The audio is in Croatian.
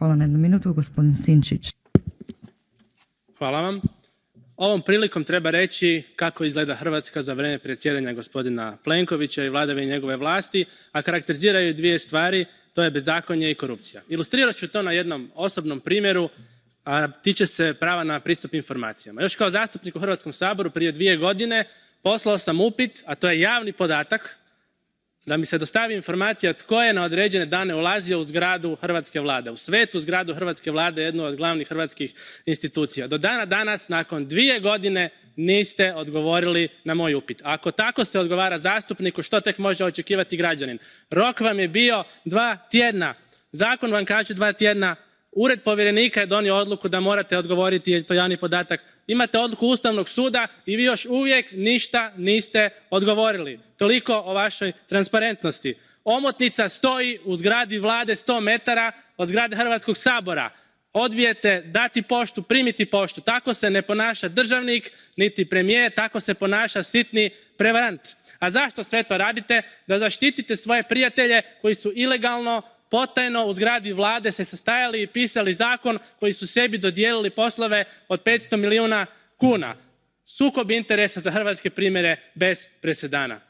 Hvala na 1 minutu, gospodin Sinčić. Hvala vam. Ovom prilikom treba reći kako izgleda Hrvatska za vrijeme predsjedanja gospodina Plenkovića i vladavine njegove vlasti, a karakteriziraju 2 stvari, to je bezakonje i korupcija. Ilustrirat ću to na jednom osobnom primjeru, a tiče se prava na pristup informacijama. Još kao zastupnik u Hrvatskom saboru prije 2 godine poslao sam upit, a to je javni podatak, da mi se dostavi informacija tko je na određene dane ulazio u zgradu hrvatske Vlade, u svetu zgradu hrvatske Vlade, jednu od glavnih hrvatskih institucija. Do dana danas, nakon 2 godine, niste odgovorili na moj upit. Ako tako se odgovara zastupniku, što tek može očekivati građanin? Rok vam je bio 2 tjedna. Zakon vam kaže 2 tjedna. Ured povjerenika je donio odluku da morate odgovoriti, jer je to javni podatak. Imate odluku Ustavnog suda i vi još uvijek ništa niste odgovorili. Toliko o vašoj transparentnosti. Omotnica stoji u zgradi Vlade 100 metara od zgrade Hrvatskog sabora. Odbijete dati poštu, primiti poštu. Tako se ne ponaša državnik, niti premijer, tako se ponaša sitni prevarant. A zašto sve to radite? Da zaštitite svoje prijatelje koji su ilegalno, potajno u zgradi Vlade se sastajali i pisali zakon koji su sebi dodijelili poslove od 500 milijuna kuna. Sukob interesa za hrvatske primjere bez presedana.